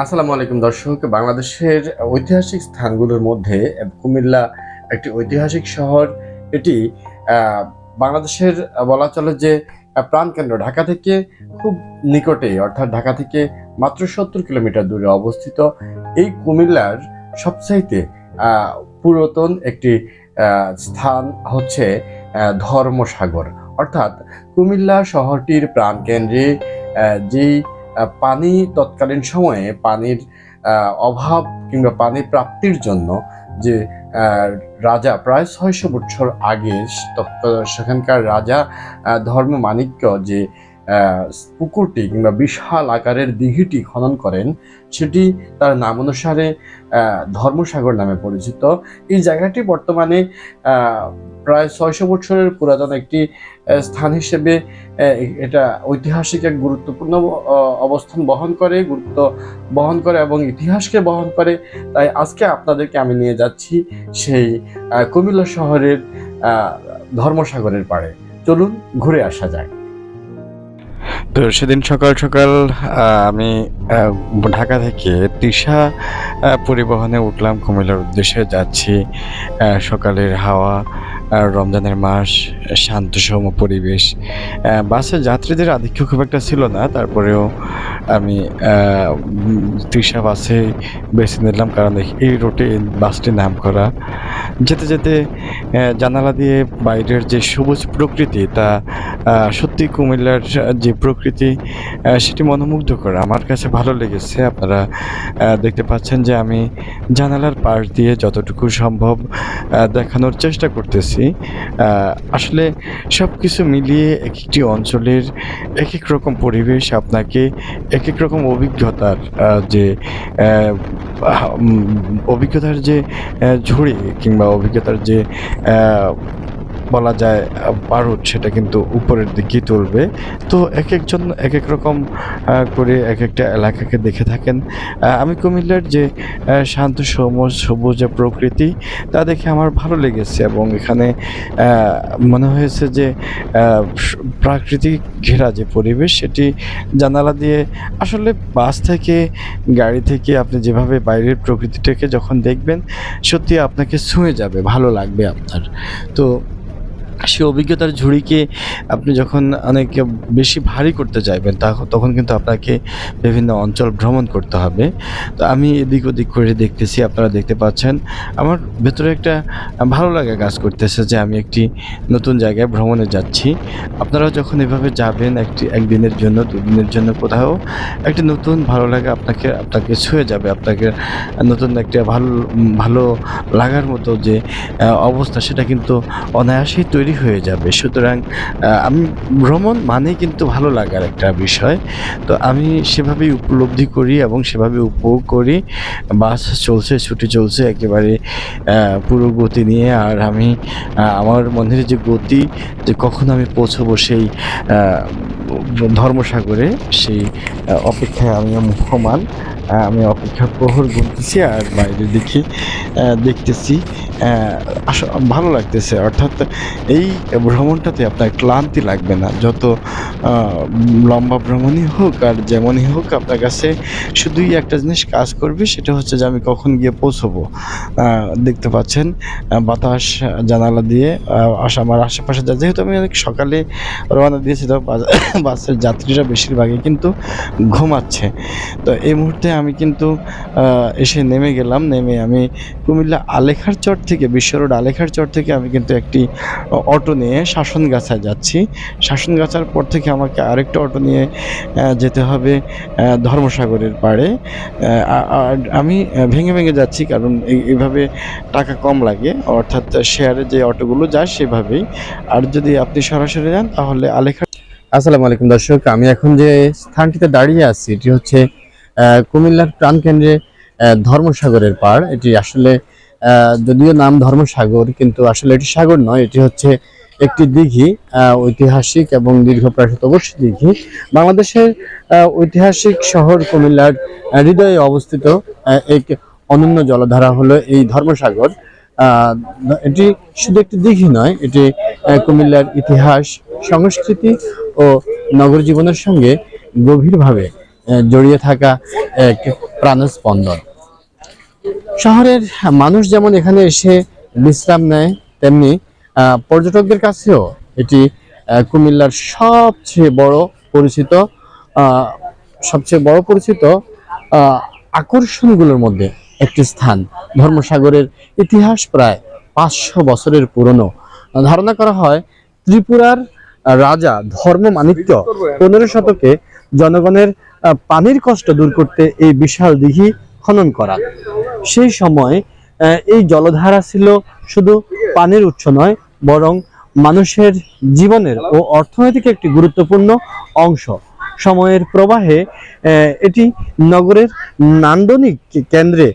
আসসালামু আলাইকুম দর্শক। বাংলাদেশের ঐতিহাসিক স্থানগুলোর মধ্যে কুমিল্লা একটি ঐতিহাসিক শহর। এটি বাংলাদেশের বলা চলে যে প্রাণকেন্দ্র। ঢাকা থেকে খুব নিকটেই, অর্থাৎ ঢাকা থেকে মাত্র 70 কিলোমিটার দূরে অবস্থিত এই কুমিল্লার সবচাইতে পুরাতন একটি স্থান হচ্ছে ধর্মসাগর। অর্থাৎ কুমিল্লা শহরটির প্রাণকেন্দ্রে যেই পানি তৎকালীন সময়ে পানির অভাব কিংবা পানি প্রাপ্তির জন্য যে রাজা প্রায় 600 বছর আগে সেখানকার রাজা ধর্মমাণিক্য যে পুকুরটি কিংবা বিশাল আকারের দিঘিটি খনন করেন, সেটি তার নাম অনুসারে ধর্মসাগর নামে পরিচিত। এই জায়গাটি বর্তমানে প্রায় 600 বছরের পুরাতন একটি স্থান হিসেবে এটা ঐতিহাসিক এক গুরুত্বপূর্ণ অবস্থান গুরুত্ব বহন করে এবং ইতিহাসকে বহন করে। তাই আজকে আপনাদেরকে আমি নিয়ে যাচ্ছি সেই কুমিল্লা শহরের ধর্মসাগরের পাড়ে। চলুন ঘুরে আসা যায়। তো সেদিন সকাল সকাল আমি ঢাকা থেকে তৃষা পরিবহনে উঠলাম, কুমিল্লার উদ্দেশ্যে যাচ্ছি। সকালের হাওয়া, রমজানের মাস, শান্তসম পরিবেশ। বাসের যাত্রীদের আধিক্য খুব একটা ছিল না, তারপরেও আমি তৃষা বাসে বেছে নিলাম, কারণ এই রুটে বাসটির নাম করা। যেতে যেতে জানালা দিয়ে বাইরের যে সবুজ প্রকৃতি, তা সত্যি কুমিল্লার যে প্রকৃতি সেটি মনোমুগ্ধকর, আমার কাছে ভালো লেগেছে। আপনারা দেখতে পাচ্ছেন যে আমি জানালার পাশ দিয়ে যতটুকু সম্ভব দেখানোর চেষ্টা করতেছি। আসলে সব কিছু মিলিয়ে এক একটি অঞ্চলের এক এক রকম পরিবেশ আপনাকে এক এক রকম অভিজ্ঞতার যে ঝুড়ি কিংবা অভিজ্ঞতার যে বলা যায় বারুদ, সেটা কিন্তু উপরের দিকে তুলবে। তো এক একজন এক এক রকম করে এক একটা এলাকাকে দেখে থাকেন। আমি কুমিল্লার যে শান্ত সবুজ প্রকৃতি, তা দেখে আমার ভালো লেগেছে এবং এখানে মনে হয়েছে যে প্রাকৃতিক ঘেরা যে পরিবেশ, সেটি জানালা দিয়ে আসলে বাস থেকে গাড়ি থেকে আপনি যেভাবে বাইরের প্রকৃতিটাকে যখন দেখবেন, সত্যি আপনাকে ছুঁয়ে যাবে, ভালো লাগবে আপনার। তো সেই অভিজ্ঞতার ঝুড়িকে আপনি যখন অনেক বেশি ভারী করতে চাইবেন, তখন কিন্তু আপনাকে বিভিন্ন অঞ্চল ভ্রমণ করতে হবে। তো আমি এদিক ওদিক করে দেখতেছি, আপনারা দেখতে পাচ্ছেন আমার ভেতরে একটা ভালো লাগা কাজ করতেছে যে আমি একটি নতুন জায়গায় ভ্রমণে যাচ্ছি। আপনারাও যখন এভাবে যাবেন একদিনের জন্য, দুদিনের জন্য কোথাও, একটি নতুন ভালো লাগা আপনাকে ছুঁয়ে যাবে। আপনাকে নতুন একটা ভালো লাগার মতো যে অবস্থা, সেটা কিন্তু অনায়াসেই তৈরি হয়ে যাবে। সুতরাং আমি ভ্রমণ মানেই কিন্তু ভালো লাগার একটা বিষয়। তো আমি সেভাবেই উপলব্ধি করি এবং সেভাবে উপভোগ করি। বাস চলছে, ছুটি চলছে একেবারে পুরো গতি নিয়ে। আর আমি আমার মনের যে গতি, যে কখন আমি পৌঁছবো সেই ধর্মসাগরে, সেই অপেক্ষায় আমি মুহ্যমান। আমি অপেক্ষার প্রহর গুনতেছি আর বাইরের দিকে দেখতেছি। ভালো লাগতেছে, অর্থাৎ এই ভ্রমণটাতে আপনার ক্লান্তি লাগবে না। যত লম্বা ভ্রমণই হোক আর যেমনই হোক, আপনার কাছে শুধুই একটা জিনিস কাজ করবে, সেটা হচ্ছে যে আমি কখন গিয়ে পৌঁছবো। দেখতে পাচ্ছেন বাতাস জানালা দিয়ে আমার আশেপাশে যেহেতু আমি অনেক সকালে রওনা দিয়েছি, তো বাসের যাত্রীরা বেশিরভাগই কিন্তু ঘুমাচ্ছে। তো এই মুহূর্তে আমি কিন্তু এসে নেমে গেলাম। নেমে আমি কুমিল্লা আলেখার চর থেকে, বিশ্ব রোড আলেখার চর থেকে আমি কিন্তু একটি অটো নিয়ে শাসনগাছায় যাচ্ছি। শাসনগাছার পর থেকে আমাকে আরেকটা অটো নিয়ে যেতে হবে ধর্মসাগরের পাড়ে। আর আমি ভেঙে ভেঙে যাচ্ছি, কারণ এইভাবে টাকা কম লাগে, অর্থাৎ শেয়ারে যে অটোগুলো যায় সেভাবেই। আর যদি আপনি সরাসরি যান তাহলে আলেখা। আসসালামু আলাইকুম দর্শক। আমি এখন যে স্থানটিতে দাঁড়িয়ে আছি, এটি হচ্ছে কুমিল্লার প্রাণকেন্দ্রে ধর্মসাগরের পাড়। এটি আসলে যদিও নাম ধর্মসাগর, কিন্তু আসলে এটি সাগর নয়, এটি হচ্ছে একটি দিঘি, ঐতিহাসিক এবং দীর্ঘ প্রায় শতবর্ষী দিঘি। বাংলাদেশের ঐতিহাসিক শহর কুমিল্লার হৃদয়ে অবস্থিত এক অনন্য জলধারা হলো এই ধর্মসাগর। এটি শুধু একটি দিঘি নয়, এটি কুমিল্লার ইতিহাস, সংস্কৃতি ও নগর জীবনের সঙ্গে গভীরভাবে জড়িয়ে থাকা এক প্রাণস্পন্দন। শহরের মানুষ যেমন এখানে এসে বিশ্রাম নেয়, তেমনি পর্যটকদের কাছেও এটি কুমিল্লার পরিচিত আহ, সবচেয়ে বড় পরিচিত আহ, আকর্ষণগুলোর মধ্যে একটি স্থান। ধর্মসাগরের ইতিহাস প্রায় 500 বছরের পুরনো। ধারণা করা হয় ত্রিপুরার রাজা ধর্মমাণিক্য 15 শতকে জনগণের পানির কষ্ট দূর করতে এই বিশাল দিঘি খনন করা। সেই সময় এই জলধারা ছিল শুধু পানির উৎস নয়, বরং মানুষের জীবনের ও অর্থনৈতিক একটি গুরুত্বপূর্ণ অংশ। সময়ের প্রবাহে এটি নগরের নান্দনিক কেন্দ্রে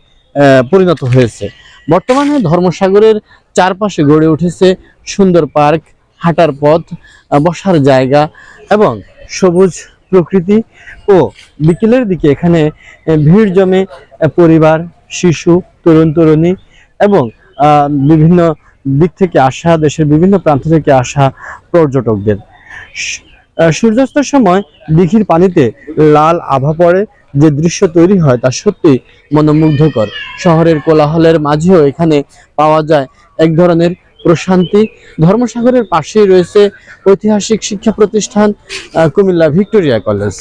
পরিণত হয়েছে। বর্তমানে ধর্মসাগরের চারপাশে গড়ে উঠেছে সুন্দর পার্ক, হাঁটার পথ, বসার জায়গা এবং সবুজ প্রকৃতি। ও বিকেলের দিকে এখানে ভিড় জমে পরিবার, শিশু, তরুণ তরুণী এবং বিভিন্ন দিক থেকে আসা, দেশের বিভিন্ন প্রান্ত থেকে আসা পর্যটকদের। সূর্যাস্তের সময় দিঘির পানিতে লাল আভা পড়ে, যে দৃশ্য তৈরি হয় তা সত্যি মনোমুগ্ধকর। শহরের কোলাহলের মাঝেও এখানে পাওয়া যায় এক ধরনের প্রশান্তি। ধর্মসাগরের পাশেই রয়েছে ঐতিহাসিক শিক্ষা প্রতিষ্ঠান কুমিল্লা ভিক্টোরিয়া কলেজ।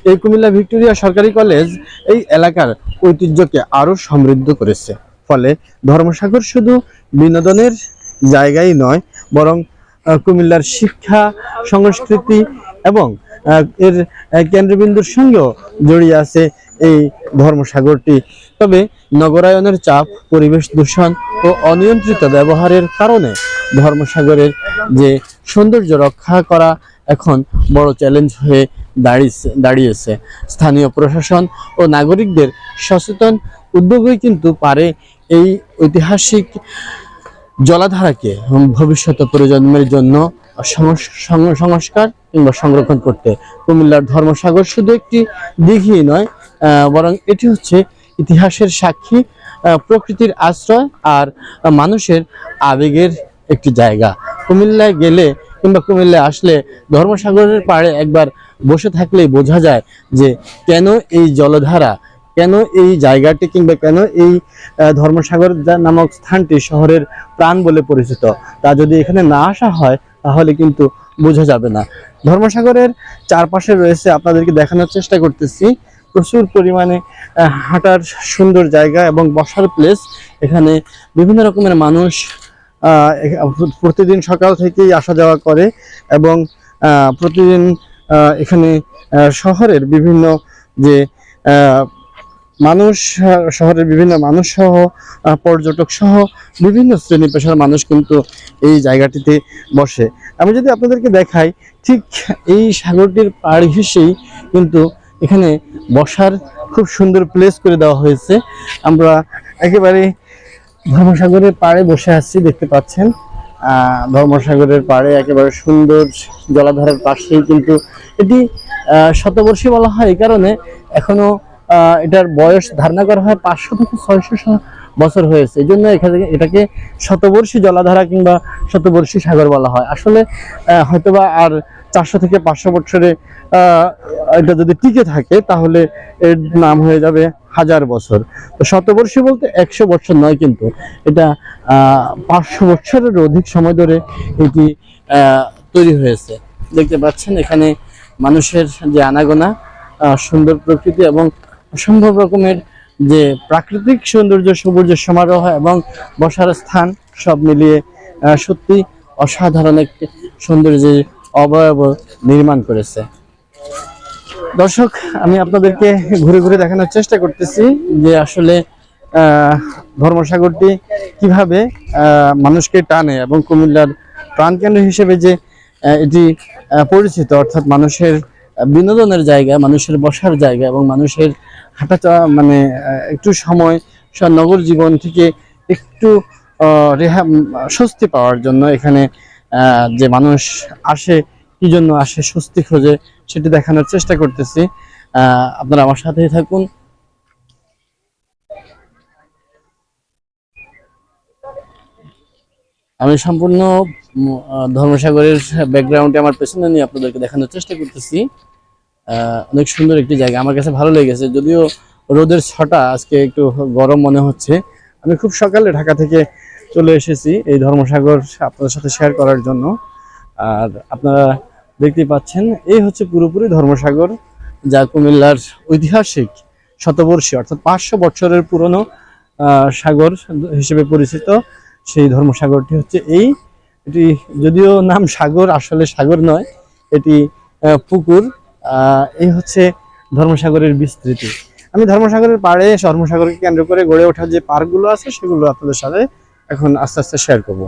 এই কুমিল্লা ভিক্টোরিয়া সরকারি কলেজ এই এলাকার ঐতিহ্যকে আরো সমৃদ্ধ করেছে। ফলে ধর্মসাগর শুধু বিনোদনের জায়গাই নয়, বরং কুমিল্লার শিক্ষা, সংস্কৃতি এবং এর কেন্দ্রবিন্দুর সঙ্গেও জড়িয়ে আছে এই ধর্মসাগরটি। তবে নগরায়নের চাপ, পরিবেশ দূষণ ও অনিয়ন্ত্রিত ব্যবহারের কারণে ধর্মসাগরের যে সৌন্দর্য রক্ষা করা এখন বড় চ্যালেঞ্জ হয়ে দাঁড়িয়েছে। স্থানীয় প্রশাসন ও নাগরিকদের সচেতন উদ্যোগই কিন্তু পারে এই ঐতিহাসিক জলাধারাকে ভবিষ্যৎ প্রজন্মের জন্য সংস্কার কিংবা সংরক্ষণ করতে। কুমিল্লার ধর্মসাগর শুধু একটি দিঘি নয়, বরং এটি হচ্ছে ইতিহাসের সাক্ষী, প্রকৃতির আশ্রয় আর মানুষের আবেগের একটি জায়গা। কুমিল্লায় গেলে কিংবা কুমিল্লায় আসলে ধর্মসাগরের পাড়ে একবার বসে থাকলেই বোঝা যায় যে কেন এই জলধারা, কেন এই জায়গাটি কিংবা কেন এই ধর্মসাগর নামক স্থানটি শহরের প্রাণ বলে পরিচিত। তা যদি এখানে না আসা হয় তাহলে কিন্তু বোঝা যাবে না। ধর্মসাগরের চারপাশে রয়েছে, আপনাদেরকে দেখানোর চেষ্টা করতেছি, প্রচুর পরিমাণে হাঁটার সুন্দর জায়গা এবং বসার প্লেস। এখানে বিভিন্ন রকমের মানুষ প্রতিদিন সকাল থেকেই আসা যাওয়া করে এবং প্রতিদিন এখানে শহরের বিভিন্ন যে শহরের বিভিন্ন মানুষ সহ পর্যটক সহ বিভিন্ন শ্রেণী পেশার মানুষ কিন্তু এই জায়গাটিতে বসে। আমি যদি আপনাদেরকে দেখাই, ঠিক এই সাগরটির পাড় ঘেঁষেই কিন্তু এখানে বসার খুব সুন্দর প্লেস করে দেওয়া হয়েছে। আমরা একেবারে ধর্মসাগরের পাড়ে বসে আছি, দেখতে পাচ্ছেন। ধর্মসাগরের পাড়ে একেবারে সুন্দর জলাধারের পাশেই কিন্তু এটি শতবর্ষী বলা হয় এই কারণে এখনো এটার বয়স ধারণা করা হয় 500 থেকে 600 বছর হয়েছে। এই জন্য এটাকে শতবর্ষী জলাধারা কিংবা শতবর্ষী সাগর বলা হয়। আসলে হয়তোবা আর 400 থেকে 500 বছরে এটা যদি টিকে থাকে তাহলে এর নাম হয়ে যাবে 1000 বছর। তো শতবর্ষী বলতে 100 বছর নয়, কিন্তু এটা 500 বছরের অধিক সময় ধরে এটি তৈরি হয়েছে। দেখতে পাচ্ছেন এখানে মানুষের যে আনাগোনা, সুন্দর প্রকৃতি এবং অসম্ভব রকমের যে প্রাকৃতিক সৌন্দর্য, সবুজের সমারোহ এবং বসার স্থান সব মিলিয়ে সত্যি অসাধারণ একটি সৌন্দর্যের অবয়ব নির্মাণ করেছে। দর্শক, আমি আপনাদেরকে ঘুরে ঘুরে দেখানোর চেষ্টা করতেছি যে আসলে ধর্মসাগরটি কিভাবে মানুষকে টানে এবং কুমিল্লার প্রাণকেন্দ্র হিসেবে যে এটি পরিচিত, অর্থাৎ মানুষের বিনোদনের জায়গা, মানুষের বসার জায়গা এবং মানুষের হাঁটা মানে একটু সময় নগর জীবন থেকে একটু স্বস্তি পাওয়ার জন্য এখানে যে মানুষ আসে, কি জন্য আসে, স্বস্তি খোঁজে, সেটি দেখানোর চেষ্টা করতেছি। আপনারা আমার সাথেই থাকুন। আমি সম্পূর্ণ ধর্মসাগরের ব্যাকগ্রাউন্ডে আমার পেছনে নিয়ে আপনাদেরকে দেখানোর চেষ্টা করতেছি। অনেক সুন্দর একটি জায়গা, আমার কাছে ভালো লেগেছে। যদিও রোদের ছটা আজকে একটু গরম মনে হচ্ছে। আমি খুব সকালে ঢাকা থেকে চলে এসেছি এই ধর্মসাগর আপনাদের সাথে শেয়ার করার জন্য। আর আপনারা দেখতেই পাচ্ছেন, এই হচ্ছে পুরোপুরি ধর্মসাগর, যা কুমিল্লার ঐতিহাসিক শতবর্ষী অর্থাৎ 500 বছরের পুরনো সাগর হিসেবে পরিচিত। সেই ধর্মসাগরটি হচ্ছে এটি যদিও নাম সাগর, আসলে সাগর নয়, এটি পুকুর। এই হচ্ছে ধর্মসাগরের বিস্তৃতি। আমি ধর্মসাগরের পাড়ে ধর্মসাগরকে কেন্দ্র করে গড়ে ওঠা যে পার্কগুলো আছে সেগুলো আপনাদের সাথে এখন আস্তে আস্তে শেয়ার করব।